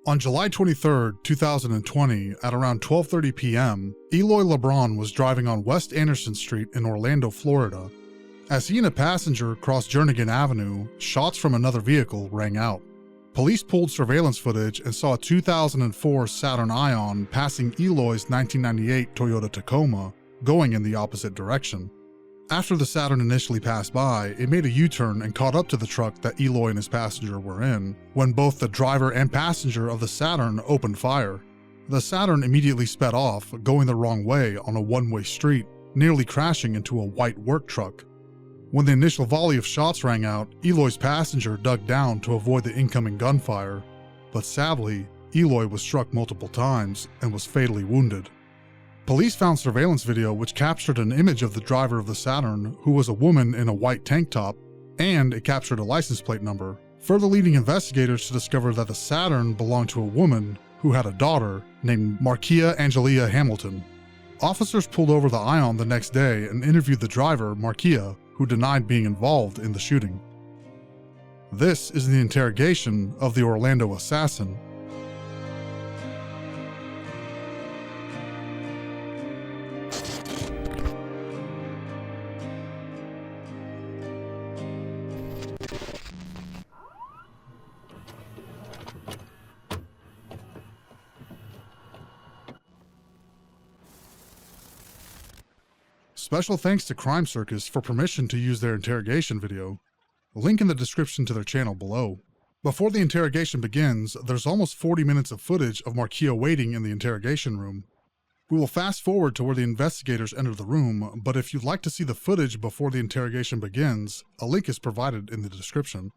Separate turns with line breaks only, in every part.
On July 23, 2020, at around 12:30 p.m., Eloy Lebron was driving on West Anderson Street in Orlando, Florida. As he and a passenger crossed Jernigan Avenue, shots from another vehicle rang out. Police pulled surveillance footage and saw a 2004 Saturn Ion passing Eloy's 1998 Toyota Tacoma, going in the opposite direction. After the Saturn initially passed by, it made a U-turn and caught up to the truck that Eloy and his passenger were in, when both the driver and passenger of the Saturn opened fire. The Saturn immediately sped off, going the wrong way on a one-way street, nearly crashing into a white work truck. When the initial volley of shots rang out, Eloy's passenger dug down to avoid the incoming gunfire, but sadly, Eloy was struck multiple times and was fatally wounded. Police found surveillance video which captured an image of the driver of the Saturn, who was a woman in a white tank top, and it captured a license plate number, further leading investigators to discover that the Saturn belonged to a woman who had a daughter named Marqia Angelia Hamilton. Officers pulled over the Ion the next day and interviewed the driver, Marqia, who denied being involved in the shooting. This is the interrogation of the Orlando assassin. Special thanks to Crime Circus for permission to use their interrogation video. Link in the description to their channel below. Before the interrogation begins, there's almost 40 minutes of footage of Marqia waiting in the interrogation room. We will fast forward to where the investigators enter the room, but if you'd like to see the footage before the interrogation begins, a link is provided in the description.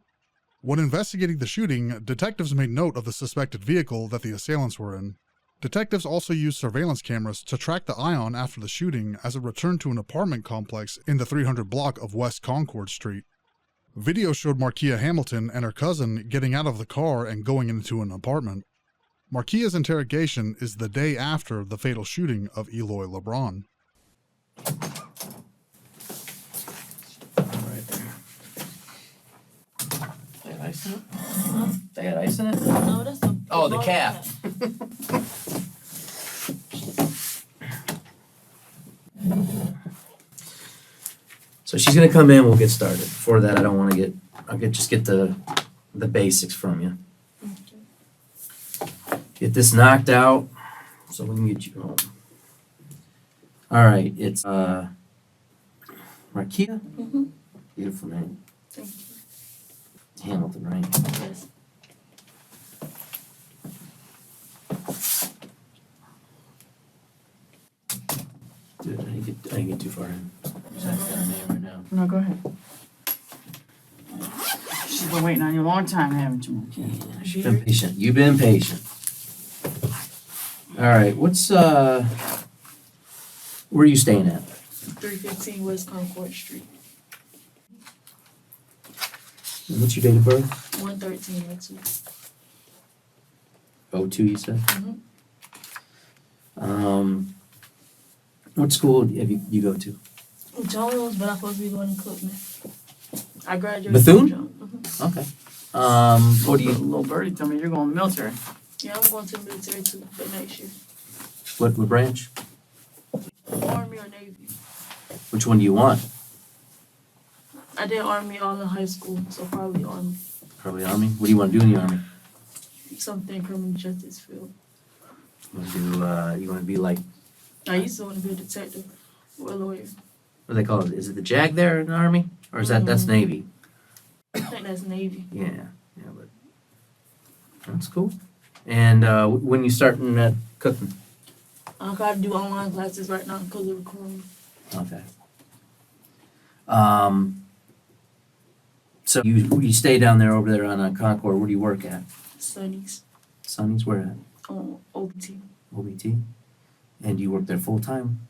When investigating the shooting, detectives made note of the suspected vehicle that the assailants were in. Detectives also used surveillance cameras to track the Ion after the shooting as it returned to an apartment complex in the 300 block of West Concord Street. Video showed Marqia Hamilton and her cousin getting out of the car and going into an apartment. Marquia's interrogation is the day after the fatal shooting of Eloy Lebron.
Right there. They had ice in it? They had ice in it?
No, that's a...
Oh, the cap. So she's gonna come in, we'll get started. Before that, I don't wanna just get the basics from you. Get this knocked out so we can get you home. All right, it's Marqia?
Mm-hmm.
Beautiful name.
Thank you.
Hamilton, right?
Yes.
Dude, I didn't get too far in. Just have to get her name right now.
No, go ahead. She's been waiting on you a long time, haven't you?
Yeah, she's been patient. You've been patient. All right, what's where are you staying at?
315 West Concord Street.
And what's your date of birth?
113 or 2.
02, you said?
Mm-hmm.
What school have you go to?
Jones, but I'm supposed to be going to Cookman. I graduated
Bethune?
from Jones. Mm-hmm.
Okay. What do you?
Little birdie told me you're going to the military.
Yeah, I'm going to the military too for next year.
What branch?
Army or Navy.
Which one do you want?
I did Army all in high school, so probably Army.
Probably Army. What do you want to do in the Army?
Something criminal justice field.
You want to be like,
I used to want to be a detective or a lawyer.
what do they call it? Is it the JAG there in the Army? Or is that's Navy?
I think that's Navy.
Yeah, but that's cool. And when you starting at cooking?
I gotta do online classes right now because of the corona.
Okay. So you stay down there over there on Concord. Where do you work at?
Sonny's
Sonny's, where at?
on OBT.
OBT. And do you work there full time?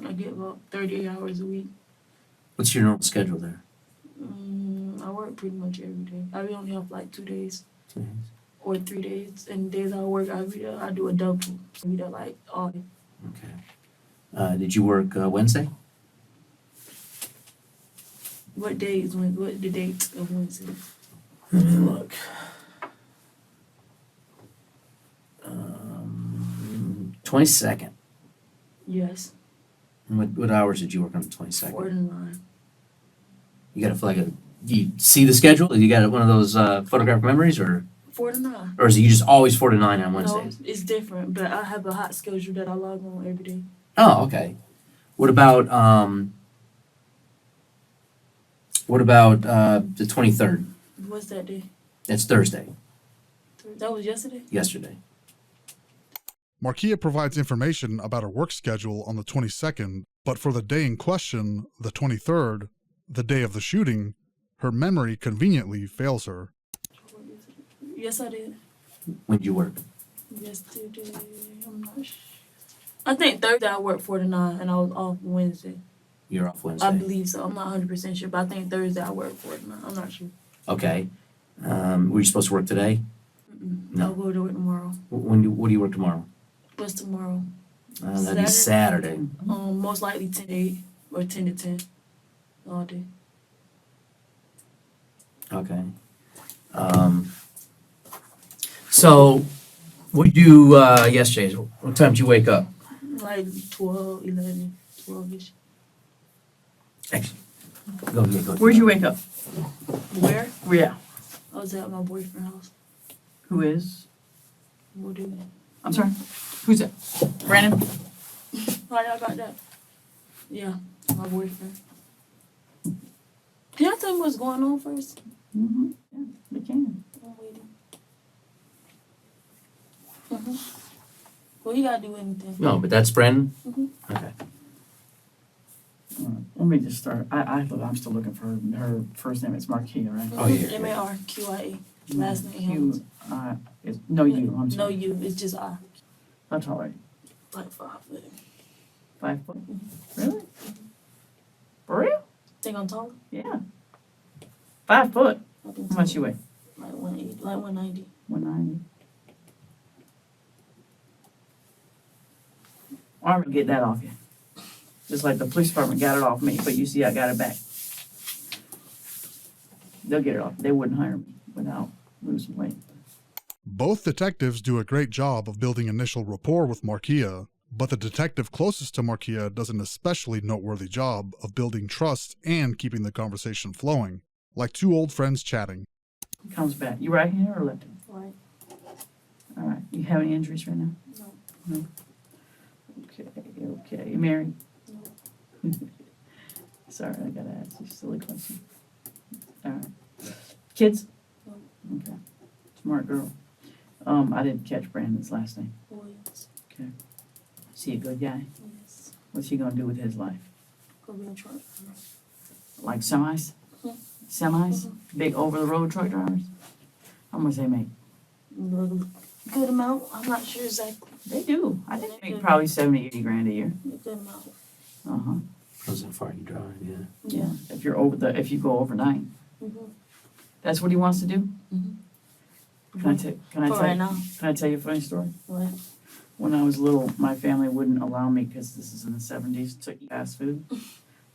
I get about 38 hours a week.
What's your normal schedule there?
I work pretty much every day. I be only off like 2 days
2 days.
or 3 days. And days I work, I do a double. I be there like all day.
Okay. Did you work Wednesday?
What day is when? What the date of Wednesday?
Let me look. 22nd.
Yes.
And what hours did you work on the 22nd?
4 to 9.
You got do you see the schedule? You got one of those photographic memories, or
4 to 9.
is it you just always 4 to 9 on
No,
Wednesdays?
it's different, but I have a hot schedule that I log on every day.
Oh, okay. What about the 23rd?
What's that day?
It's Thursday.
That was yesterday?
Yesterday.
Marqia provides information about her work schedule on the 22nd, but for the day in question, the 23rd, the day of the shooting, her memory conveniently fails her.
Yes, I did.
When did you work?
Yesterday, I'm not sure. I think Thursday I worked 4 to 9, and I was off Wednesday.
You're off Wednesday.
I believe so. I'm not 100% sure, but I think Thursday I worked 4 to 9. I'm not sure.
Okay. Were you supposed to work today? No.
I'll go to it tomorrow.
What do you work tomorrow?
What's tomorrow?
That'd be Saturday.
Most likely 10 to 8 or 10 to 10 all day.
Okay. So, what did you do yesterday? What time did you wake up?
Like 12, 11, 12-ish.
Actually, go.
Where'd you wake up?
Where?
Yeah.
I was at my boyfriend's house.
Who is?
What do you
I'm sorry. Who's that? Brandon?
How y'all got that? Yeah, my boyfriend. Can y'all tell me what's going on first?
Mm-hmm. Yeah, we can.
I'm waiting. Well, you gotta do anything.
No, but that's Brandon?
Mhm.
Okay.
Let me just start. I'm still looking for her first name. It's Marqia, right?
Oh, yeah.
Marqia. Last name Hamilton.
No, you. I'm
No,
sorry.
you. It's just I.
That's all right.
Like 5 foot.
5 foot. Really? For real?
Think I'm taller?
Yeah. 5 foot.
I think
How much you weigh?
Like 180, like 190.
190. I'm gonna get that off you. Just like the police department got it off me, but you see I got it back. They'll get it off. They wouldn't hire me without losing weight.
Both detectives do a great job of building initial rapport with Marqia, but the detective closest to Marqia does an especially noteworthy job of building trust and keeping the conversation flowing, like two old friends chatting.
He comes back. You right hand or left hand?
Right.
All right. You have any injuries right now?
No.
Okay. You married? No. Sorry, I gotta ask you a silly question. All right. Kids?
No.
Okay. Smart girl. I didn't catch Brandon's last name.
Williams.
Is he a good guy?
Yes.
What's he gonna do with his life?
Go be in truck.
Like semis?
Mhm.
Semis? Big over-the-road truck drivers? How much they make?
Good amount. I'm not sure exactly.
They do. I think they make probably 70, 80 grand a year.
Good amount.
Uh-huh.
Depends how far you drive, yeah.
Yeah.
If you go overnight.
Mhm.
That's what he wants to do?
Mhm.
Can I
For right now.
tell you a funny story?
What?
When I was little, my family wouldn't allow me, because this is in the 70s, to eat fast food.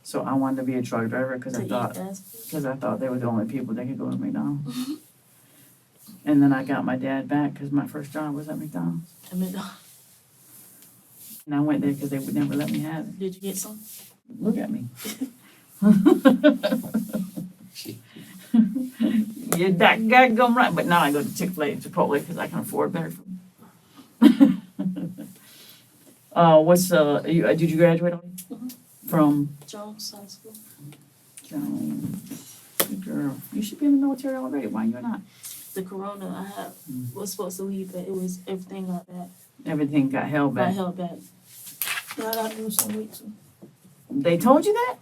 So I wanted to be a truck driver because
To
I
eat
thought
fast food?
because I thought they were the only people that could go to McDonald's. And then I got my dad back because my first job was at McDonald's.
I mean,
And I went there because they would never let me have it.
did you get some?
Look at me. Yeah, that guy go right. But now I go to Chick-fil-A and Chipotle because I can afford better food. Did you graduate already?
Mhm.
From
Jones High School.
Good girl. You should be in the military already. Why you're not?
The corona I had was supposed to leave, but it was everything got bad.
Everything got held
Got
back.
held back. Yeah, I gotta lose some weight too.
They told you that?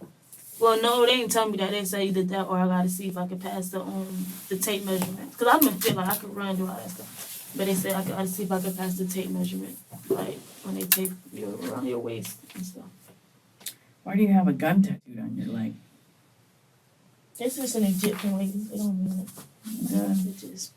Well, no, they didn't tell me that. They said either that or I gotta see if I could pass the tape measurement. Cause I didn't feel like I could run, do all that stuff. But they said I gotta see if I could pass the tape measurement, like when they tape you around your waist and stuff.
Why do you have a gun tattooed on your leg?
It's just an Egyptian way. They don't mean it.
Yeah.
It's just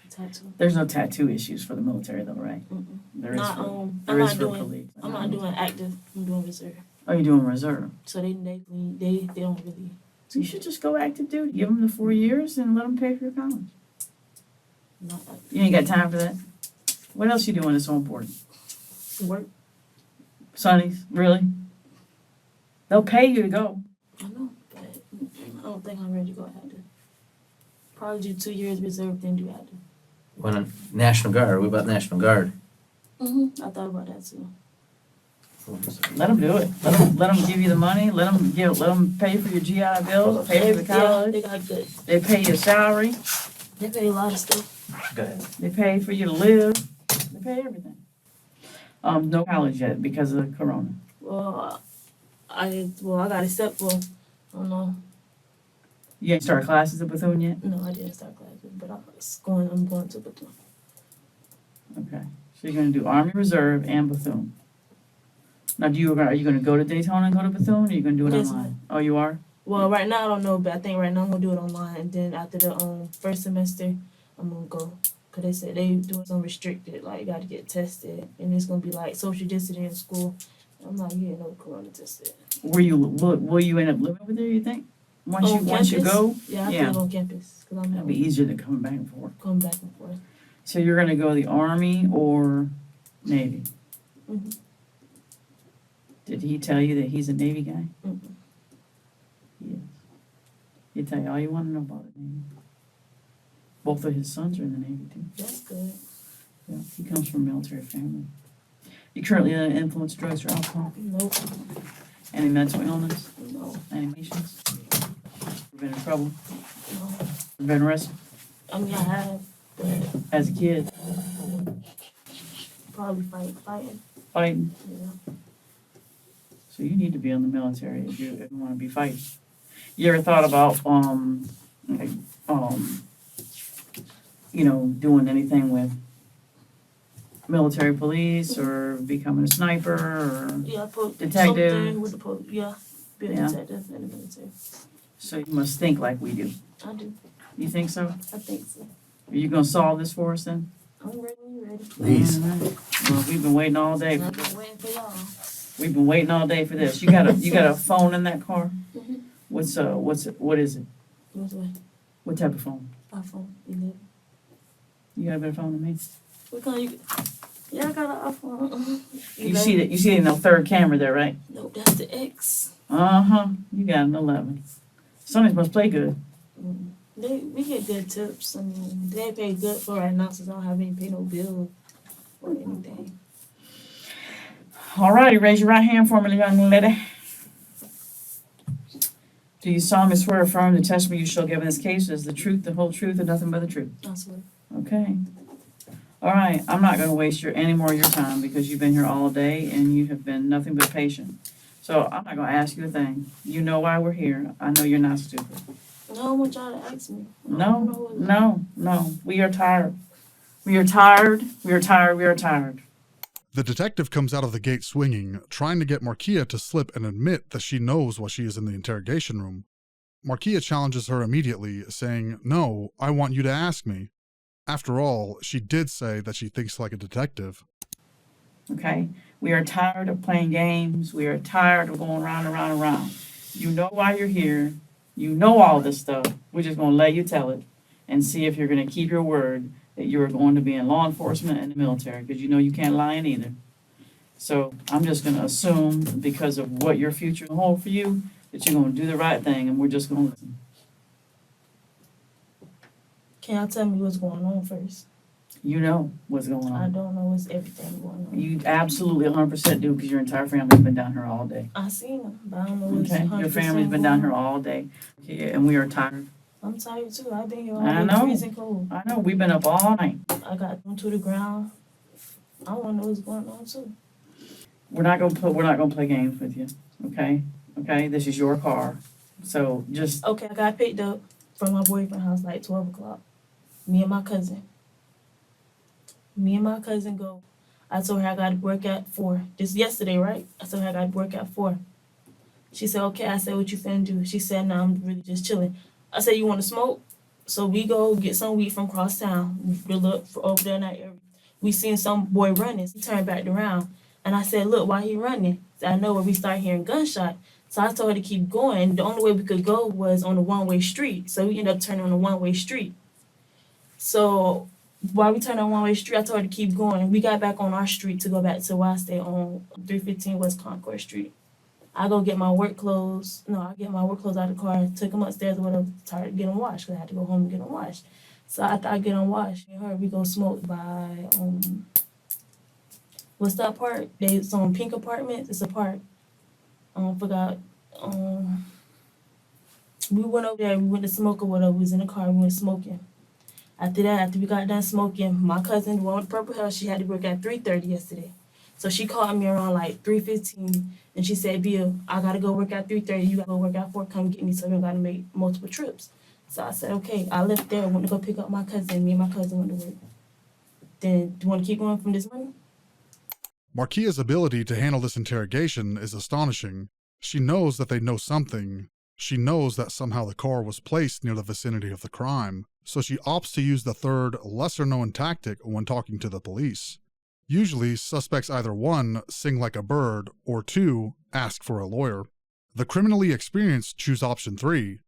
a tattoo.
There's no tattoo issues for the military though, right?
Mm-mm.
There is
Not,
for,
I'm
there is
not
for
doing.
police.
I'm not doing active. I'm doing reserve.
Oh, you're doing reserve.
So they don't really.
So you should just go active duty. Give them the 4 years and let them pay for your college.
Not like
You ain't got time for that? What else you doing that's so important?
work.
Sonny's, really? They'll pay you to go.
I know, but I don't think I'm ready to go active. Probably do 2 years reserve, then do active.
When National Guard, what about National Guard?
I thought about that too.
Let them do it. Let them give you the money. Let them pay for your GI Bill. Pay for the college.
They got good.
They pay your salary.
They pay a lot of stuff.
Go ahead.
They pay for you to live. They pay everything. No college yet because of Corona.
Well, I got accepted. Well, I don't know.
You ain't start classes at Bethune yet?
No, I didn't start classes, but I'm going to Bethune.
Okay. So you're gonna do Army Reserve and Bethune. Now, are you gonna go to Daytona and go to Bethune, or are you gonna do it
Yes,
online? Oh, you are?
Well, right now I don't know, but I think right now I'm gonna do it online, and then after the first semester, I'm gonna go. Cause they said they doing some restricted, like you got to get tested, and it's gonna be like social distancing in school. I'm not getting no corona tested.
Will you end up living over there? You think? Once you
Campus?
go,
Yeah, I
Yeah.
live on campus, cause I'm
it'll be easier than coming back and forth.
going back and forth.
So you're gonna go the Army or Navy?
Mhm.
Did he tell you that he's a Navy guy?
Mm-mm.
Yes. He'll tell you all you want to know about the Navy. Both of his sons are in the Navy too.
That's good.
Yeah, he comes from a military family. You currently influence drugs or alcohol?
Nope.
Any mental illness?
No.
Any patients? Been in trouble?
No.
Been arrested
I mean, I have, but
as a kid?
probably fighting.
Fighting?
Yeah.
So you need to be in the military if you want to be fighting. You ever thought about doing anything with military police or becoming a sniper or
Yeah, I put
detective?
something with the police. Yeah, be a
Yeah.
detective in the military.
So you must think like we do.
I do.
You think so?
I think so.
Are you gonna solve this for us then?
I'm ready when you're ready.
Please.
All right. Well, we've been waiting all day.
I've been waiting for y'all.
We've been waiting all day for this. You got a phone in that car?
Mhm.
What is it?
What's what?
What type of phone?
iPhone 11.
You got a better phone than me?
What kind you? Yeah, I got an iPhone.
You see that? You see it in the third camera there, right?
Nope, that's the X.
You got an 11. Sonny's must play good.
We get good tips. I mean, they pay good for right now since I don't have any pay no bill or anything.
All righty, raise your right hand for me, young lady. Do you solemnly swear or affirm the testimony you shall give in this case is the truth, the whole truth, and nothing but the truth?
I swear.
Okay. All right, I'm not gonna waste any more of your time because you've been here all day and you have been nothing but patient. So I'm not gonna ask you a thing. You know why we're here. I know you're not stupid.
No, I want y'all to ask me. I don't know
No. We are tired. We are tired. We are tired. We are tired.
The detective comes out of the gate swinging, trying to get Marqia to slip and admit that she knows while she is in the interrogation room. Marqia challenges her immediately, saying, "No, I want you to ask me." After all, she did say that she thinks like a detective.
Okay? We are tired of playing games. We are tired of going round and round and round. You know why you're here. You know all this stuff. We're just going to let you tell it and see if you're going to keep your word that you're going to be in law enforcement and the military, because you know you can't lie in either. So I'm just going to assume, because of what your future will hold for you, that you're going to do the right thing, and we're just going to listen.
Can y'all tell me what's going on first?
You know what's going
I
on.
don't know what's everything going on.
You absolutely 100% do, because your entire family's been down here all day.
I seen them, but I don't know what's
Okay?
100%
Your family's been down here
going on.
all day, okay, and we are tired.
I'm tired too. I've been here all
I
day
know.
freezing cold.
I know, we've been up all night.
I got them to the ground. I want to know what's going on too.
We're not gonna play games with you, okay? Okay, this is your car, so just,
Okay, I got picked up from my boyfriend's house like 12 o'clock. Me and my cousin go. I told her I got to work at 4. This yesterday, right? I told her I got to work at 4. She said, okay. I said, what you finna do? She said, no, I'm really just chilling. I said, you want to smoke? So we go get some weed from cross town. We look for over there in that area. We seen some boy running. He turned back around. And I said, look, why he running? I know where we start hearing gunshot. So I told her to keep going. The only way we could go was on a one-way street. So we ended up turning on a one-way street. So while we turned on one-way street, I told her to keep going. We got back on our street to go back to where I stay on 315 West Concord Street. I go get my work clothes. No, I get my work clothes out of the car, took them upstairs or whatever, tired to get them washed because I had to go home and get them washed. So after I get them washed, me and her, we go smoke by, what's that park? It's on Pink Apartments. It's a park. Forgot. We went over there, we went to smoke or whatever. We was in the car, we went smoking. After that, after we got done smoking, my cousin, the one with purple hair, she had to work at 3:30 yesterday. So she called me around like 3:15 and she said, Bill, I gotta go work at 3:30, you gotta go work at 4, come get me so we don't gotta make multiple trips. So I said, okay. I left there, went to go pick up my cousin. Me and my cousin went to work. Then, do you want to keep going from this morning?
Marquia's ability to handle this interrogation is astonishing. She knows that they know something. She knows that somehow the car was placed near the vicinity of the crime, so she opts to use the third, lesser-known tactic when talking to the police. Usually, suspects either 1, sing like a bird, or 2, ask for a lawyer. The criminally experienced choose option 3,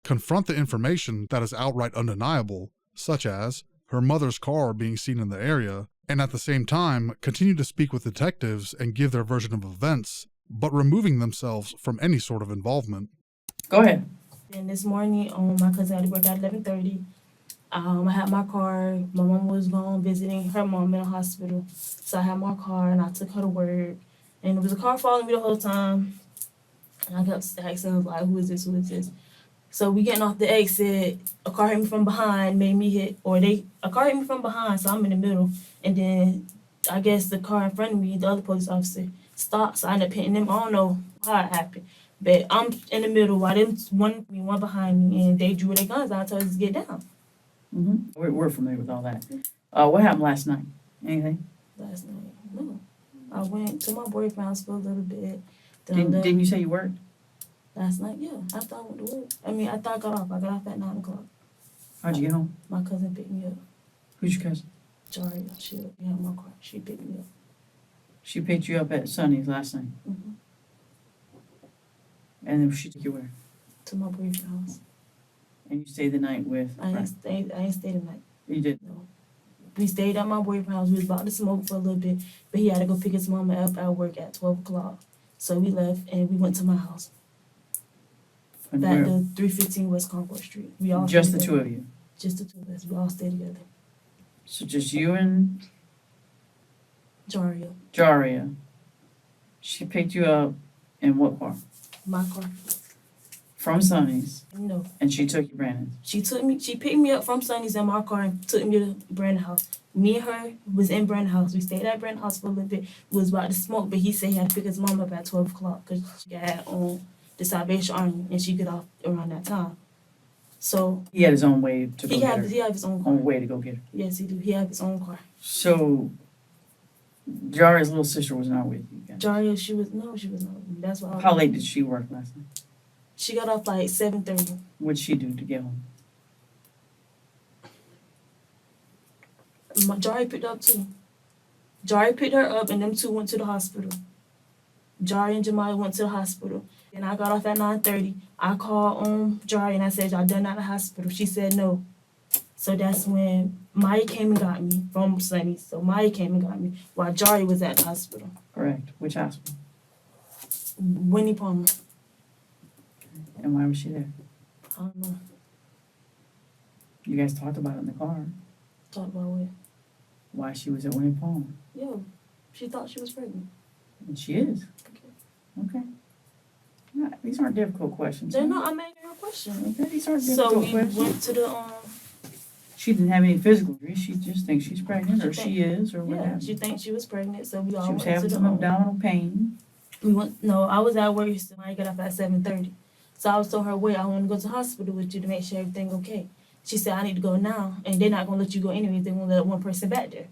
confront the information that is outright undeniable, such as her mother's car being seen in the area, and at the same time continue to speak with detectives and give their version of events, but removing themselves from any sort of involvement.
Go ahead.
Then this morning, my cousin had to work at 11:30. I had my car. My mom was gone visiting her mom in the hospital. So I had my car and I took her to work. And there was a car following me the whole time. And I kept asking, like, who is this? Who is this? So we getting off the exit, a car hit me from behind, made me hit, a car hit me from behind, so I'm in the middle. And then I guess the car in front of me, the other police officer, stopped, so I ended up hitting them. I don't know how it happened. But I'm in the middle while them one behind me, and they drew their guns out, told us to get down.
We're familiar with all that. What happened last night? Anything?
Last night, no. I went to my boyfriend's house for a little bit. Then
Didn't you say you worked?
Last night, yeah. After I went to work. After I got off. I got off at 9 o'clock.
How'd you get home?
My cousin picked me up.
Who's your cousin?
Jaria, she had my car. She picked me up.
She picked you up at Sunny's last night.
Mhm.
And then she took you where?
To my boyfriend's house.
And you stayed the night with?
I ain't stay the night.
You did?
No. We stayed at my boyfriend's house. We was about to smoke for a little bit, but he had to go pick his mama up at work at 12 o'clock. So we left and we went to my house.
And
Back
where?
to 315 West Concord Street. We all
Just the
stayed
two
together.
of you?
Just the two of us. We all stayed together.
So just you and
Jaria,
Jaria. She picked you up in what car?
my car.
From Sunny's.
No.
And she took you, Brandon.
She picked me up from Sonny's in my car and took me to Brandon's house. Me and her was in Brandon's house. We stayed at Brandon's house for a little bit. We was about to smoke, but he said he had to pick his mom up at 12 o'clock because she got on the Salvation Army and she get off around that time. So
He had his own way to go
he
get
had
her.
he had his own car.
Own way to go get her.
Yes, he do. He had his own car.
So Jaria's little sister was not with you guys.
Jaria, she was not with me. That's why.
How late did she work last night?
She got off like 7:30.
What'd she do to get home?
Jaria picked her up too. Jaria picked her up and them two went to the hospital. Jaria and Jemiah went to the hospital. And I got off at 9:30. I called Jaria and I said, y'all done at the hospital? She said no. So that's when Maya came and got me from Sunny. So Maya came and got me while Jaria was at the hospital.
Correct. Which hospital?
Winnie Palmer.
And why was she there?
I don't know.
You guys talked about it in the car.
Talk about what?
Why she was at Winnie Palmer.
Yo, she thought she was pregnant.
And she is. Okay. Nah, these aren't difficult questions.
They're not. I'm asking her a question.
Okay, these aren't
So
difficult
we
questions.
went to the
She didn't have any physical injuries. She just thinks she's pregnant, or
She
she is, or what
yeah.
have
She
you.
thinks she was pregnant. So we all
She was
went
having
to
some
the
abdominal pain.
We went. No, I was at work. So I got up at 7:30. So I was telling her, wait, I want to go to the hospital with you to make sure everything okay. She said, I need to go now, and they're not gonna let you go anyway. They're gonna let one person back there.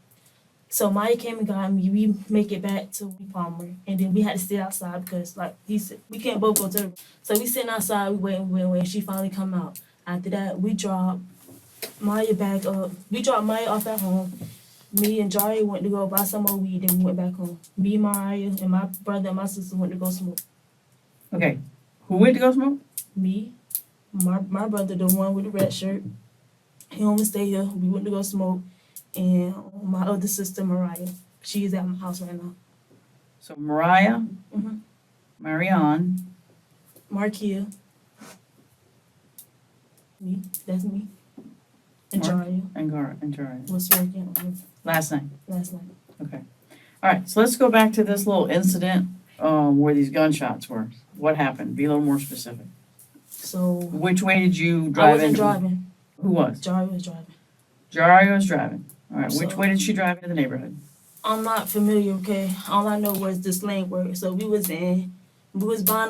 So Maya came and got me. We make it back to Palmer, and then we had to sit outside because, like he said, we can't both go to the. So we sitting outside, we waiting. She finally come out. After that, we dropped Maya back up. We dropped Maya off at home. Me and Jari went to go buy some more weed, and we went back home. Me, Mariah, and my brother and my sister went to go smoke.
Okay. Who went to go smoke?
Me, my brother, the one with the red shirt, he only stay here. We went to go smoke. and my other sister, Marqia. She's at my house right now.
So Marqia,
Mhm.
Marianne,
Marqia. Me. That's me. And
Mark-
Jaria
and Jari.
was working on
Last night.
last night.
Okay. All right. So let's go back to this little incident where these gunshots were. What happened? Be a little more specific.
So
Which way did you
I
drive
wasn't
into?
driving.
Who was?
Jaria was driving.
Jari was driving. All right. Which
So-
way did she drive into the neighborhood?
I'm not familiar, okay? All I know was the slang word. So we was buying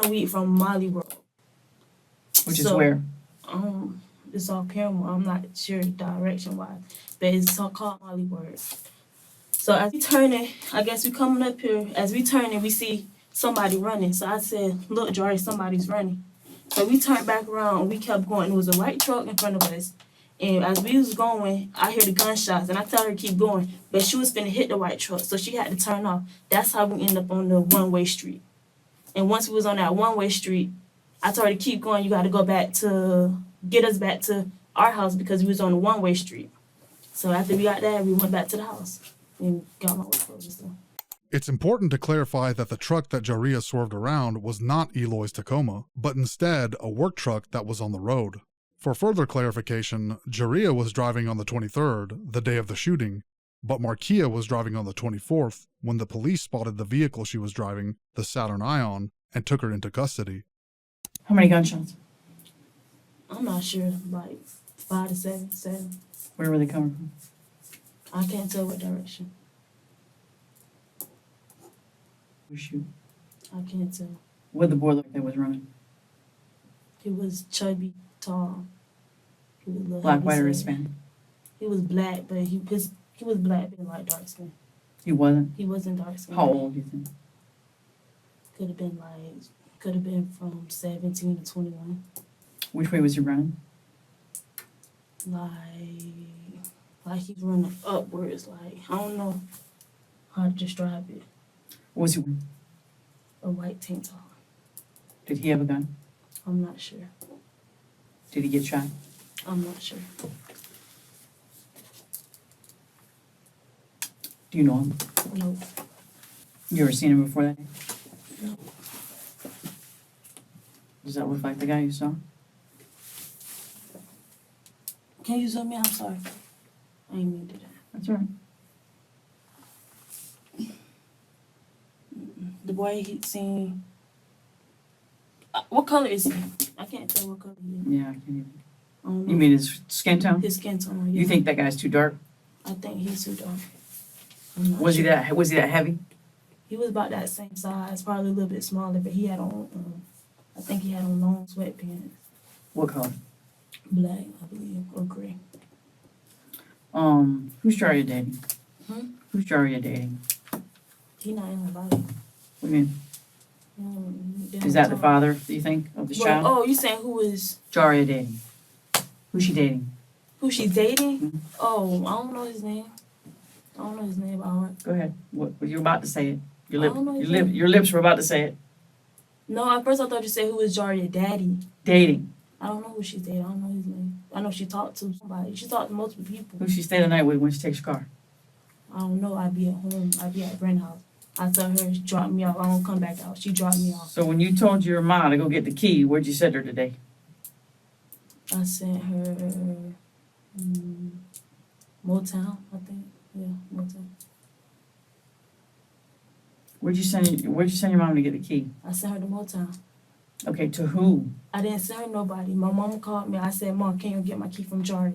the weed from Molly Road.
Which is
So,
where?
It's all Paramore. I'm not sure direction wise, but it's all called Molly Word. So as we turning, I guess we coming up here. As we turning, we see somebody running. So I said, "Look, Jari, somebody's running." So we turned back around and we kept going. It was a white truck in front of us. And as we was going, I hear the gunshots, and I tell her to keep going, but she was finna hit the white truck, so she had to turn off. That's how we ended up on the one-way street. And once we was on that one-way street, I told her to keep going. You got to go back to get us back to our house because we was on the one-way street. So after we got there, we went back to the house and got my work clothes and stuff.
It's important to clarify that the truck that Jaria swerved around was not Eloy's Tacoma, but instead a work truck that was on the road. For further clarification, Jaria was driving on the 23rd, the day of the shooting, but Marqia was driving on the 24th when the police spotted the vehicle she was driving, the Saturn Ion, and took her into custody.
How many gunshots?
I'm not sure, like 5 to 7.
Where were they coming from?
I can't tell what direction.
Who shoot?
I can't tell.
What the boy look like that was running?
He was chubby, tall. He was a little
Black, white, or
heavy-set.
Hispanic?
He was black, but he was black but like dark skin.
He wasn't.
He wasn't dark skin.
How old do you think?
Could have been from 17 to 21.
Which way was he running?
Like he's running upwards. Like I don't know how to describe it.
What was he wearing?
A white tank top.
Did he have a gun?
I'm not sure.
Did he get shot?
I'm not sure.
Do you know him?
No.
You ever seen him before that?
No.
Does that look like the guy you saw?
Can you zoom me? I'm sorry. I ain't mean to do that.
That's all right.
The boy he seen. What color is he? I can't tell what color he is.
Yeah, I can't even.
I don't know.
You mean his skin tone?
His skin tone?
You think that guy's too dark?
I think he's too dark. I'm not
Was he
sure.
that heavy?
He was about that same size, probably a little bit smaller, but he had on. I think he had on long sweatpants,
What color?
black, I believe, or gray.
Who's Jaria dating? Who's Jaria dating?
He not in my body.
What do you mean? Is that the father, do you think, of this child?
Oh, you saying who is
Jaria dating. Who's she dating?
who she's dating?
Mhm.
Oh, I don't know his name. I don't know his name by heart.
Go ahead. What you're about to say it. Your
I don't know his
your lips were about to say it.
No, at first I thought you said who was Jaria daddy.
Dating.
I don't know who she's dating. I don't know his name. I know she talked to somebody. She talked to multiple people.
Who she stay the night with when she takes your car?
I don't know. I'd be at home. I'd be at Brent's house. I tell her, drop me off. I don't come back out. She dropped me off.
So when you told your mom to go get the key, where'd you send her today?
I sent her Motown, I think. Yeah, Motown.
Where'd you send your mom to get the key?
I sent her to Motown.
Okay, to who?
I didn't send her nobody. My mama called me. I said, Mom, can you get my key from Jari?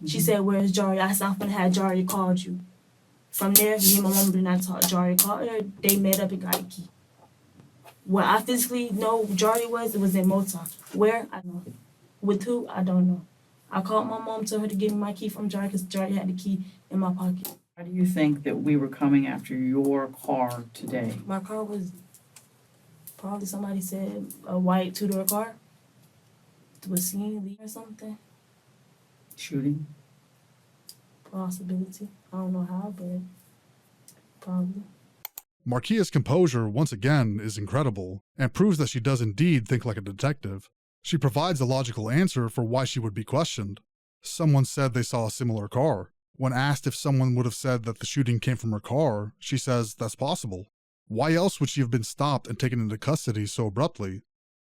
She said, where's Jari? I said, I'm gonna have Jari called you. From there, me and my mom did not talk. Jari called her. They met up and got a key. Where I physically know Jari was, it was in Motown. Where? I don't know. With who? I don't know. I called my mom, told her to give me my key from Jari because Jari had the key in my pocket.
Why do you think that we were coming after your car today?
My car was probably somebody said a white two-door car. Was seen or something.
Shooting?
Possibility. I don't know how, but probably.
Marquia's composure, once again, is incredible, and proves that she does indeed think like a detective. She provides a logical answer for why she would be questioned. Someone said they saw a similar car. When asked if someone would have said that the shooting came from her car, she says that's possible. Why else would she have been stopped and taken into custody so abruptly?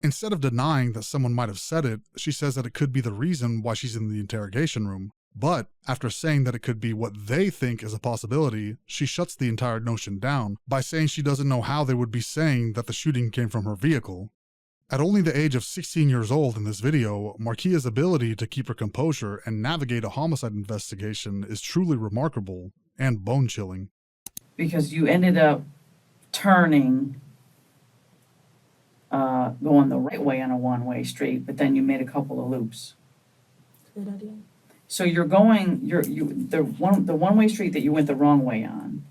Instead of denying that someone might have said it, she says that it could be the reason why she's in the interrogation room. But after saying that it could be what they think is a possibility, she shuts the entire notion down by saying she doesn't know how they would be saying that the shooting came from her vehicle. At only the age of 16 years old in this video, Marquia's ability to keep her composure and navigate a homicide investigation is truly remarkable and bone-chilling.
Because you ended up turning, going the right way on a one-way street, but then you made a couple of loops.
Good idea.
So you're going, the one-way street that you went the wrong way on.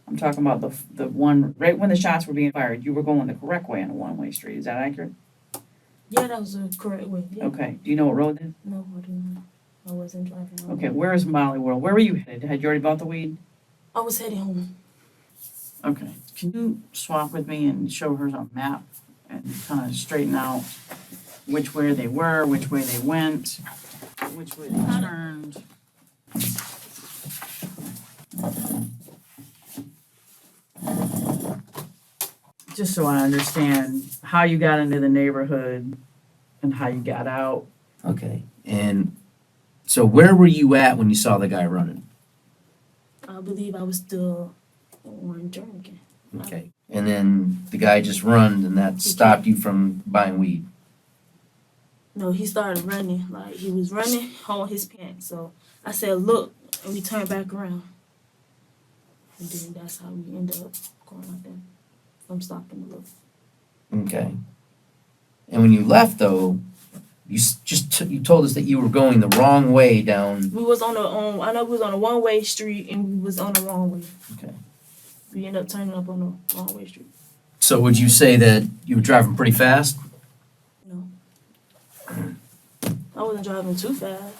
I'm talking about the one, right when the shots were being fired, you were going the correct way on a one-way street. Is that accurate?
Yeah, that was the correct way. Yeah.
Okay. Do you know what road that is?
No, I don't know. I wasn't driving.
Okay, where is Molly World? Where were you headed? Had you already bought the weed?
I was heading home.
Okay. Can you swap with me and show her a map and kind of straighten out which way they were, which way they went, which way they turned? Just so I understand how you got into the neighborhood and how you got out.
Okay. And so where were you at when you saw the guy running?
I believe I was still on Jernigan.
Okay. And then the guy just runned and that stopped you from buying weed.
No, he started running. Like, he was running on his pants. So I said, look, and we turned back around. And then that's how we ended up going out there. I'm stopping to look.
Okay. And when you left, though, you told us that you were going the wrong way down.
We was I know we was on a one-way street and we was on the wrong way.
Okay.
We ended up turning up on the wrong-way street.
So would you say that you were driving pretty fast?
No. I wasn't driving too fast.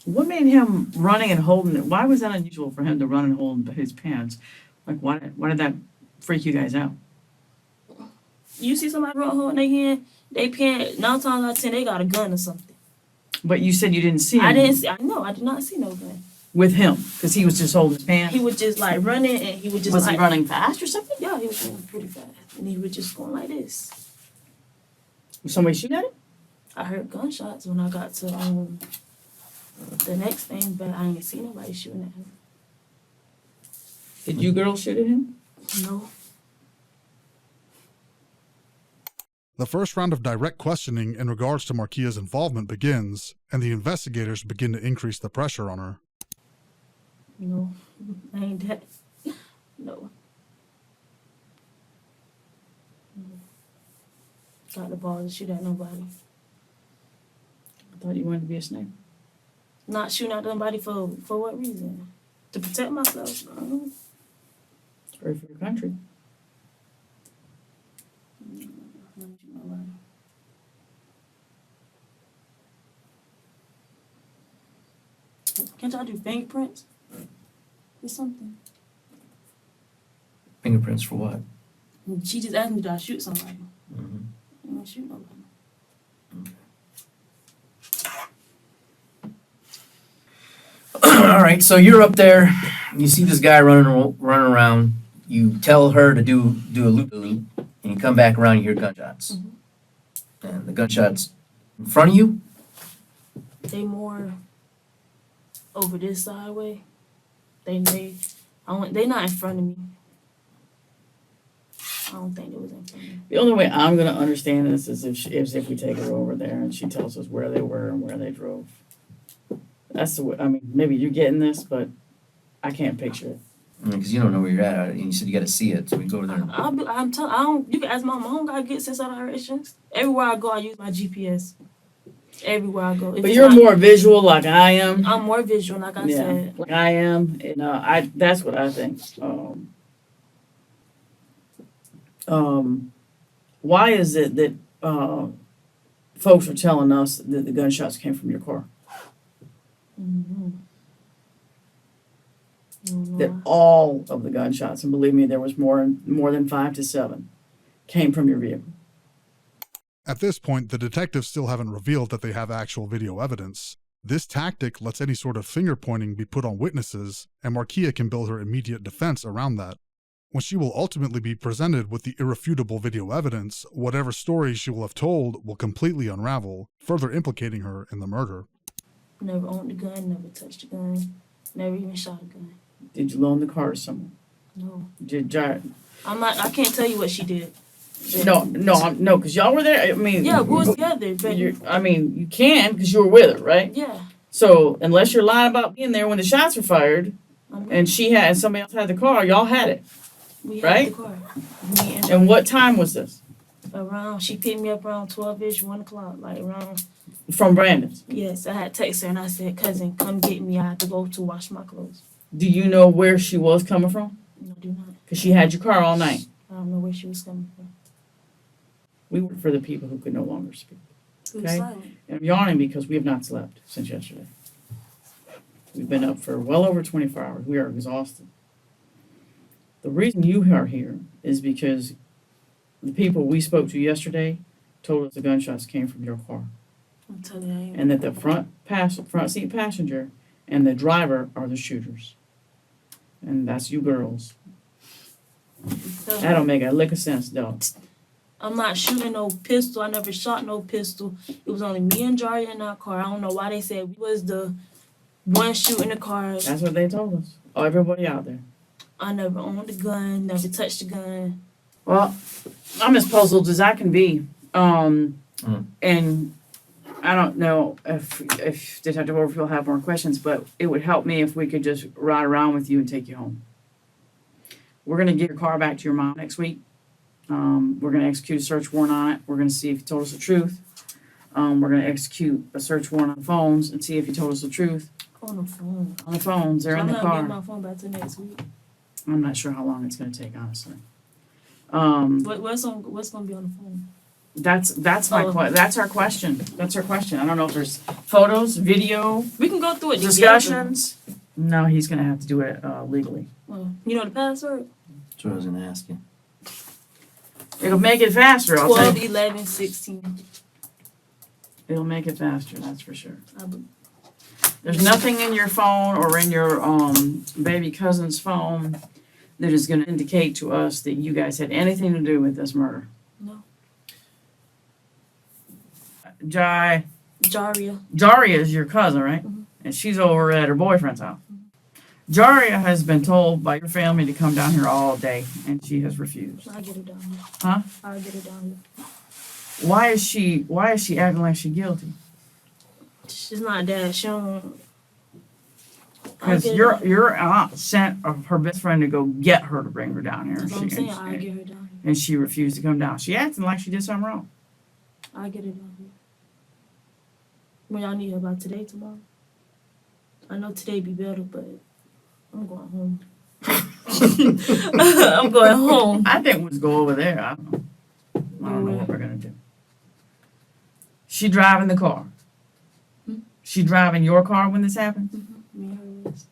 What made him running and holding it? Why was that unusual for him to run and hold his pants? Like, why did that freak you guys out?
You see somebody holding their hand, they pants, 9 times out of 10, they got a gun or something.
But you said you didn't see him.
I did not see no gun.
With him, because he was just holding his pants?
He was just like running and he would just
Was
like.
he running fast or something?
Yeah, he was running pretty fast. And he was just going like this.
Was somebody shooting at him?
I heard gunshots when I got to the next thing, but I ain't see nobody shooting at him.
Did you girls shoot at him?
No.
The first round of direct questioning in regards to Marquia's involvement begins, and the investigators begin to increase the pressure on her.
No, I ain't that. No. Got the ball to shoot at nobody.
I thought you wanted to be a sniper.
Not shooting at nobody for what reason? To protect myself.
Or for your country.
Can't y'all do fingerprints? Or something?
Fingerprints for what?
She just asked me, do I shoot somebody?
Mm-hmm.
I don't shoot nobody.
All right, so you're up there. You see this guy running around. You tell her to do a loop-de-loop, and you come back around. You hear gunshots, and the gunshots in front of you.
They more over this side way. They not in front of me. I don't think it was in front of me.
The only way I'm going to understand this is if we take her over there and she tells us where they were and where they drove. That's the way, I mean, maybe you're getting this, but I can't picture it.
Because you don't know where you're at, and you said you got to see it, so we go to there.
I'm telling. I don't. You can ask my mom. I don't gotta get sense of directions. Everywhere I go, I use my GPS. Everywhere I go. If
But
it's
you're
not-
more visual like I am.
I'm more visual, like I said.
Like I am, and that's what I think. Why is it that folks are telling us that the gunshots came from your car?
Mm-hmm.
That all of the gunshots, and believe me, there was more than 5 to 7, came from your vehicle.
At this point, the detectives still haven't revealed that they have actual video evidence. This tactic lets any sort of finger pointing be put on witnesses, and Marqia can build her immediate defense around that. When she will ultimately be presented with the irrefutable video evidence, whatever story she will have told will completely unravel, further implicating her in the murder.
Never owned a gun, never touched a gun, never even shot a gun.
Did you loan the car to someone?
No.
I
can't tell you what she did.
No, because y'all were there. I mean,
yeah, we was together, but
you can because you were with her, right?
yeah.
So unless you're lying about being there when the shots were fired, and somebody else had the car, y'all had it.
We had
right?
the car. Me
And what time was this?
She picked me up around 12-ish, 1 o'clock, like around.
From Brandon's.
Yes, I had text her and I said, cousin, come get me. I have to go to wash my clothes.
Do you know where she was coming from?
No, I do not.
Because she had your car all night.
I don't know where she was coming from.
We work for the people who could no longer speak.
It was
Okay.
silent.
And I'm yawning because we have not slept since yesterday. We've been up for well over 24 hours. We are exhausted. The reason you are here is because the people we spoke to yesterday told us the gunshots came from your car.
I'm telling you, I ain't.
And that the front seat passenger and the driver are the shooters. And that's you girls. That don't make a lick of sense, though.
I'm not shooting no pistol. I never shot no pistol. It was only me and Jari in our car. I don't know why they said we was the one shooting the car.
That's what they told us. Oh, everybody out there.
I never owned a gun, never touched a gun.
Well, I'm as puzzled as I can be. And I don't know if Detective Overfield will have more questions, but it would help me if we could just ride around with you and take you home. We're going to give your car back to your mom next week. We're going to execute a search warrant on it. We're going to see if you told us the truth. We're going to execute a search warrant on the phones and see if you told us the truth.
On the phone.
On the phones, they're in the
I'm not
car.
getting my phone back till next week.
I'm not sure how long it's going to take, honestly.
What's going to be on the phone?
That's our question. That's our question. I don't know if there's photos, video,
We can go through it together.
discussions. No, he's going to have to do it legally.
Well, you know the password?
That's what I was gonna ask you.
It'll make it faster. I'll tell
12,
you.
11, 16.
It'll make it faster. That's for sure.
I be-
There's nothing in your phone or in your baby cousin's phone that is going to indicate to us that you guys had anything to do with this murder.
No.
Jaria
Jaria.
is your cousin, right?
Mhm.
And she's over at her boyfriend's house. Jaria has been told by your family to come down here all day, and she has refused.
I'll get her down here.
Huh?
I'll get her down here.
Why is she acting like she's guilty?
She's not that. She don't. I'll
Because
get her.
your aunt sent her best friend to go get her to bring her down here.
That's what I'm saying. I'll
and,
get her down here.
and she refused to come down. She acting like she did something wrong.
I'll get her down here. When y'all need her by today, tomorrow. I know today be better, but I'm going home. I'm going home.
I think we'll go over there. I don't know. I don't know what we're gonna do. She driving the car.
Hmm?
She driving your car when this happened?
Me and her was.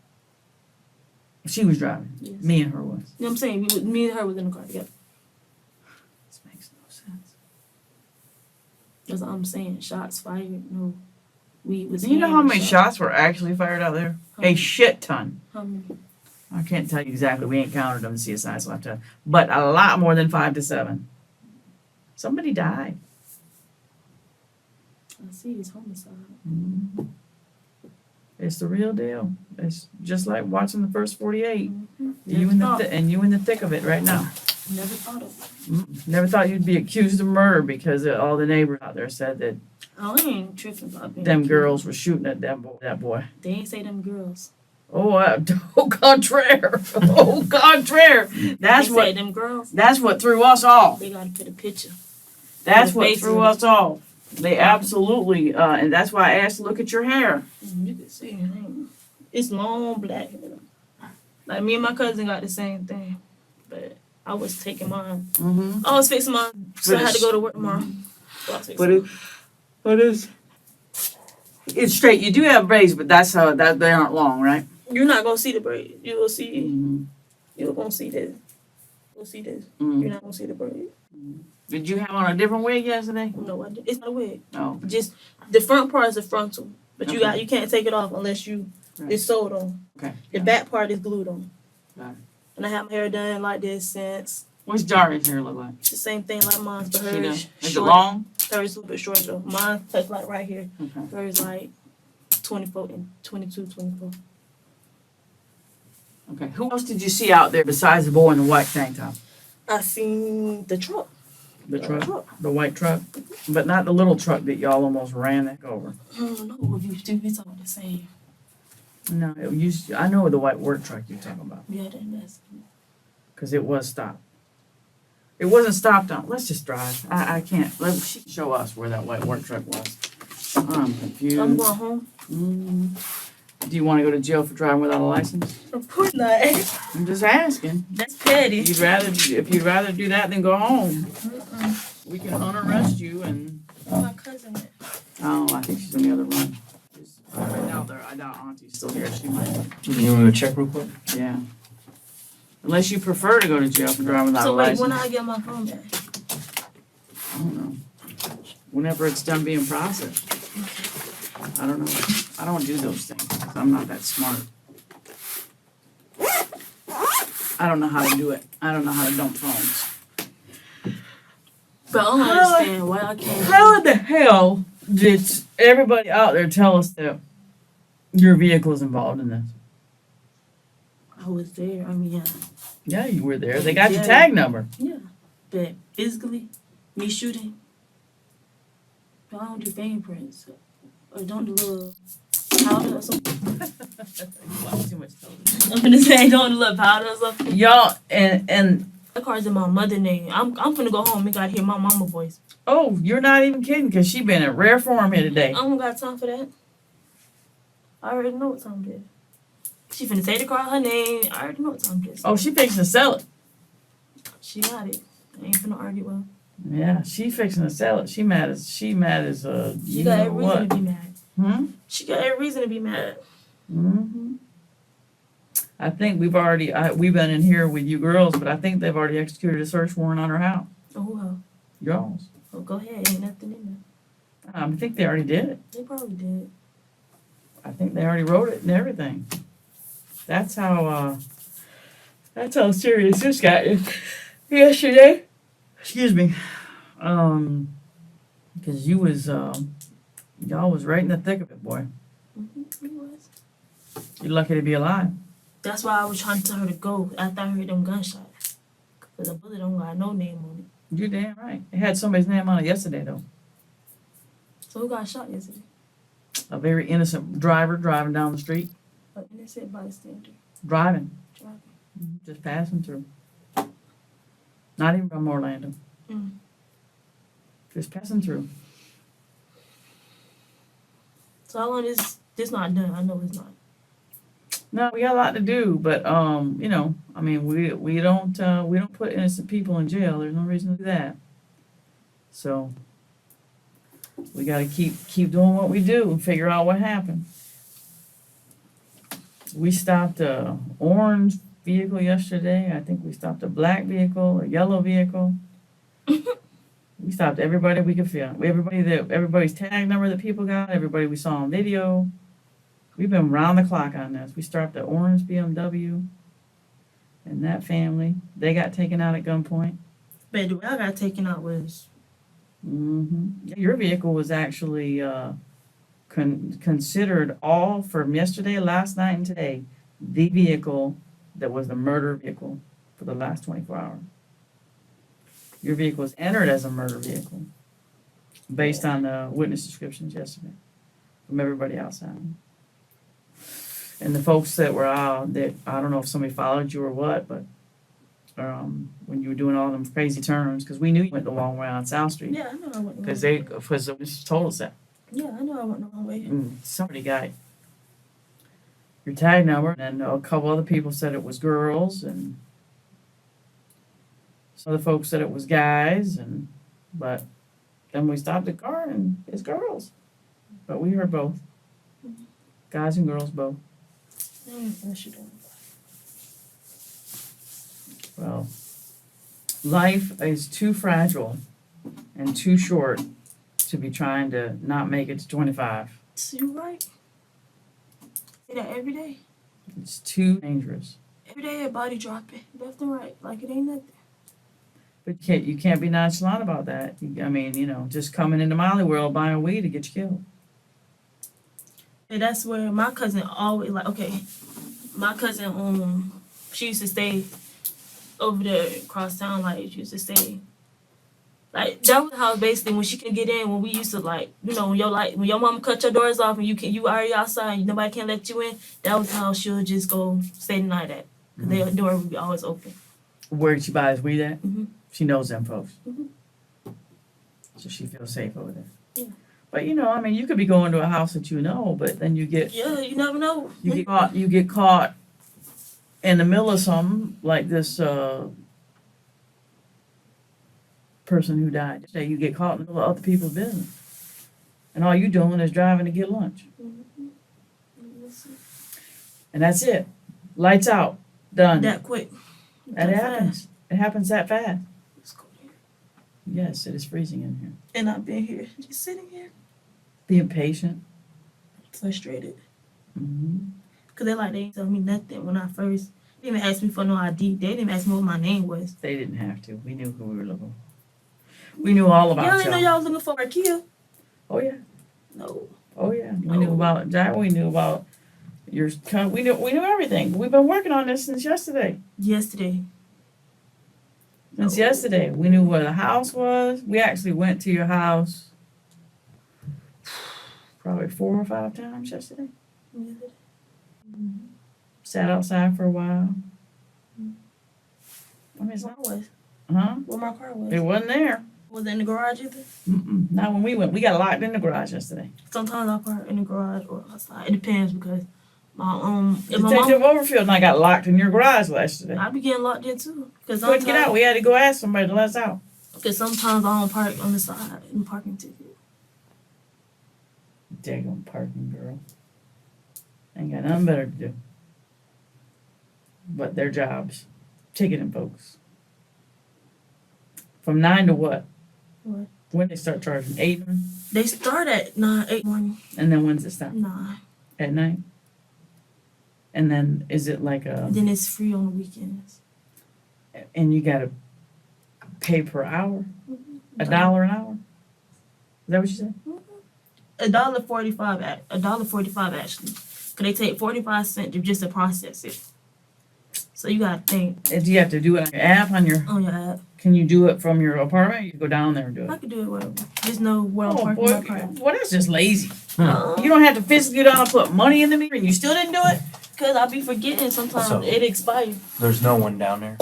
She was driving.
Yes.
Me and her was.
You know what I'm saying? Me and her was in the car together.
This makes no sense.
That's what I'm saying. Shots fired. No. We was.
Do you know how
hearing
many shots were actually fired out there?
How
A
many?
shit ton.
How many?
I can't tell you exactly. We ain't counted them. CSI's left out, but a lot more than 5 to 7. Somebody died.
I see it's homicide.
Mhm. It's the real deal. It's just like watching the first 48.
Mm-hmm.
You in the thick of it right now.
Never thought of it.
Never thought you'd be accused of murder because all the neighbors out there said that
I ain't tripping about being
them
accused.
girls were shooting at that boy.
They ain't say them girls.
Oh, au contraire. Au contraire. That's
they
what
say them girls.
that's what threw us off.
They gotta put a picture.
That's
the
what
face
threw
of
us off. They absolutely and that's why I asked to look at your hair.
You can see it. It's long black hair. Like me and my cousin got the same thing, but I was taking mine.
Mm-hmm.
I was fixing mine, so I had to go to work tomorrow. So I was fixing mine.
It's straight. You do have braids, but that's how they aren't long, right?
You're not gonna see the braid. You will see.
Mm-hmm.
You're gonna see this. You'll see this.
Mm-hmm.
You're not gonna see the braid.
Did you have on a different wig yesterday?
No, I did. It's not a wig.
No.
Just the front part is the frontal. But you can't take it off unless
Right.
it's sewed on.
Okay.
The back part is glued on.
Got it.
And I have my hair done like this since
What's Jari's hair look like?
it's the same thing like mine, but
She know.
hers
Is it
short.
long?
Hers a little bit shorter though. Mine touch like right here.
Okay.
Hers like 24 and 22, 24.
Okay. Who else did you see out there besides the boy in the white tank top?
I seen the truck.
The truck? The white truck? But not the little truck that y'all almost ran that over.
I don't know if you two be talking the same.
No, it used I know the white work truck you're talking about.
Yeah, that's
Because it was stopped. It wasn't stopped on. Let's just drive. I can't. She can show us where that white work truck was. I'm confused.
I'm going home.
Do you want to go to jail for driving without a license?
Of course not.
I'm just asking.
That's petty.
If you'd rather do that than go home, we can unarrest you and.
My cousin went.
Oh, I think she's in the other room. I doubt Auntie's still here. She might.
You want me to check real quick?
Yeah. Unless you prefer to go to jail for driving without a
So wait,
license.
when I get my phone back?
I don't know. Whenever it's done being processed. I don't know. I don't do those things. 'Cause I'm not that smart. I don't know how to do it. I don't know how to dump phones.
But I don't understand why I can't.
How in the hell did everybody out there tell us that your vehicle is involved in this?
I was there. I mean, yeah.
Yeah, you were there. They got your
Yeah.
tag number.
Yeah. But physically, me shooting, I don't do fingerprints. Or don't do little powder or something.
Too much television.
I'm gonna say don't do little powder or something.
Y'all and
That car's in my mother's name. I'm finna go home and gotta hear my mama voice.
oh, you're not even kidding because she been in rare form here today.
I don't got time for that. I already know what time it is. She finna say the car her name. I already know what time it is.
Oh, she fixing to sell it.
She got it. I ain't finna argue with her.
Yeah, she fixing to sell it. She mad as
She
you
got
know
every reason
what.
to be mad. She got every reason to be mad.
Mm-hmm. I think we've been in here with you girls, but I think they've already executed a search warrant on her house.
Oh, well.
Y'all's.
Well, go ahead. Ain't nothing in there.
I think they already did it.
They probably did.
I think they already wrote it and everything. That's how serious this guy is. Yesterday, excuse me, because y'all was right in the thick of it, boy.
Mm-hmm. It was.
You're lucky to be alive.
That's why I was trying to tell her to go after I heard them gunshots. Because the bullet don't got no name on it.
You're damn right. It had somebody's name on it yesterday, though.
So who got shot yesterday?
A very innocent driver driving down the street,
An innocent bystander.
driving,
Driving.
just passing through. Not even from Orlando.
Mm.
Just passing through.
So how long is this not done? I know it's not.
No, we got a lot to do, but I mean, we don't put innocent people in jail. There's no reason to do that. So we got to keep doing what we do and figure out what happened. We stopped a orange vehicle yesterday. I think we stopped a black vehicle, a yellow vehicle. We stopped everybody we could find. Everybody's tag number that people got, everybody we saw on video. We've been round the clock on this. We stopped the orange BMW and that family. They got taken out at gunpoint.
But the way I got taken out was
Your vehicle was actually considered all from yesterday, last night, and today, the vehicle that was the murder vehicle for the last 24 hours. Your vehicle was entered as a murder vehicle based on the witness descriptions yesterday from everybody outside. And the folks that were out, that I don't know if somebody followed you or what, but when you were doing all them crazy turns, because we knew you went the long way on South Street.
yeah, I know I went the
Because
wrong way.
the witness told us that.
Yeah, I know I went the wrong way.
And somebody got your tag number, and a couple other people said it was girls, and some other folks said it was guys, but then we stopped the car and it's girls. But we heard both. Guys and girls both.
I ain't finish it.
Well, life is too fragile and too short to be trying to not make it to 25.
You right. See that every day.
It's too dangerous.
Every day, a body dropping left and right, like it ain't nothing.
But you can't be nonchalant about that. I mean, just coming into Molly World buying weed to get you killed.
And that's where my cousin always my cousin she used to stay over there across town, like she used to stay. Like that was how basically when she can get in, when we used to when your mama cut your doors off and you already outside and nobody can let you in, that was how she would just go stay the night at. Mm-hmm. Their door would be always open.
Where did she buy his weed at?
Mm-hmm.
She knows them folks.
Mm-hmm.
So she feels safe over there.
Yeah.
But you could be going to a house that but then you get
you never know.
You get caught in the middle of something like this person who died. You get caught in the middle of other people's business, and all you doing is driving to get lunch.
Mm-hmm.
And that's it. Lights out. Done.
That quick.
That happens. Fast. It happens that fast.
It's cold here.
Yes, it is freezing in here.
And I've been here, just sitting here.
Being patient.
Frustrated.
Mm-hmm.
Cause they ain't tell me nothing when I first. They didn't even ask me for no ID. They didn't even ask me what my name was.
They didn't have to. We knew who we were looking for. We knew all about
y'all. Y'all didn't know y'all was looking for Marqia.
Oh yeah.
No.
Oh yeah. We knew about Jack. We knew about your. We knew everything. We've been working on this since yesterday.
Yesterday.
Since yesterday, we knew where the house was. We actually went to your house probably 4 or 5 times yesterday.
Mm-hmm.
Sat outside for a while.
I mean, it's not was.
Huh?
Where my car was.
It wasn't there.
Was it in the garage either?
Mm-mm. Not when we went. We got locked in the garage yesterday.
Sometimes I park in the garage or outside. It depends because my
Detective Overfield and I got locked in your garage yesterday.
I be getting locked in too. Cause
couldn't get out. We had to go ask somebody to let us out.
Because sometimes I don't park on the side in parking ticket.
Daggone parking girl. Ain't got nothing better to do. But their jobs. Ticketing folks. From 9 to what?
What?
When they start charging? 8?
They start at 8 morning.
And then when's it stop?
9.
At night? And then is it like a...
Then it's free on the weekends.
And you gotta pay per hour?
Mm-hmm.
$1 an hour? Is that what you said?
Mm-hmm. $1.45 actually. Cause they take 45 cents just to process it. So you gotta think.
Do you have to do it on your app? On your
app.
Can you do it from your apartment? You go down there and do it.
I can do it wherever. Just know where I'm parking my car.
Boy, that's just lazy. You don't have to physically go down and put money in the meter and you still didn't do it?
Cause I be forgetting sometimes.
So,
it expires.
There's no one down there.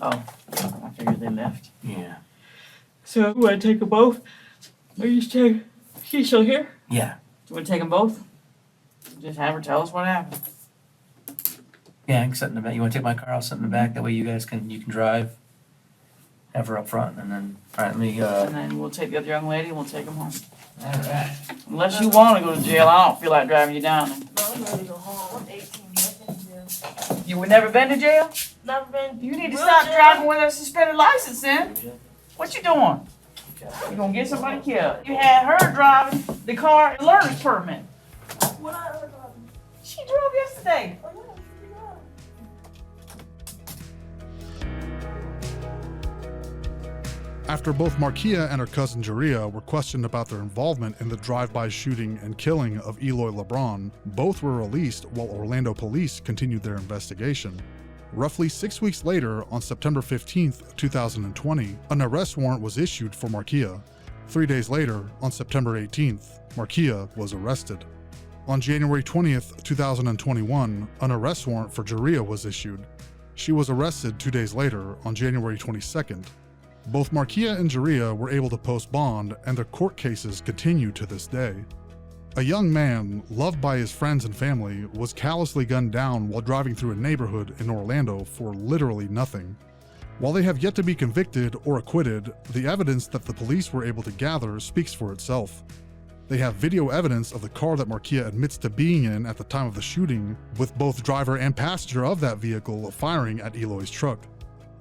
Oh, I figured they left.
Yeah.
So you want to take them both? Or you take? She's still here?
Yeah.
You want to take them both? Just have her tell us what happened.
Yeah, I can sit in the back. You want to take my car? I'll sit in the back. That way you can drive. Have her up front, and then let me.
And then we'll take the other young lady and we'll take them home.
All right.
Unless you want to go to jail, I don't feel like driving you down there.
No, I'm ready to go home. I'm 18. I've been to jail.
You would never been to jail?
Never been.
You need to stop driving with a suspended license, then. What you doing? You gonna get somebody killed. You had her driving the car and learner's permit.
What I ever driving?
She drove yesterday.
Oh, yeah.
After both Marqia and her cousin Jernigan were questioned about their involvement in the drive-by shooting and killing of Eloy Lebron, both were released while Orlando police continued their investigation. Roughly 6 weeks later, on September 15th, 2020, an arrest warrant was issued for Marqia. 3 days later, on September 18th, Marqia was arrested. On January 20th, 2021, an arrest warrant for Jernigan was issued. She was arrested 2 days later, on January 22nd. Both Marqia and Jernigan were able to post bond, and their court cases continue to this day. A young man, loved by his friends and family, was callously gunned down while driving through a neighborhood in Orlando for literally nothing. While they have yet to be convicted or acquitted, the evidence that the police were able to gather speaks for itself. They have video evidence of the car that Marqia admits to being in at the time of the shooting, with both driver and passenger of that vehicle firing at Eloy's truck.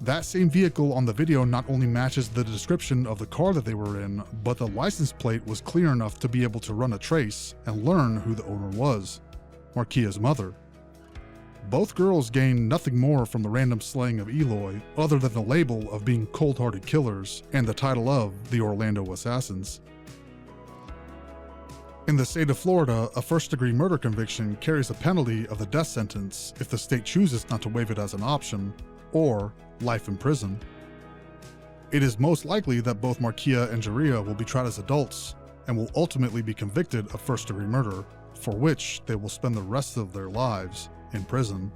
That same vehicle on the video not only matches the description of the car that they were in, but the license plate was clear enough to be able to run a trace and learn who the owner was, Marqia's mother. Both girls gained nothing more from the random slaying of Eloy other than the label of being cold-hearted killers and the title of the Orlando Assassins. In the state of Florida, a first-degree murder conviction carries a penalty of the death sentence if the state chooses not to waive it as an option, or life in prison. It is most likely that both Marqia and Jernigan will be tried as adults and will ultimately be convicted of first-degree murder, for which they will spend the rest of their lives in prison.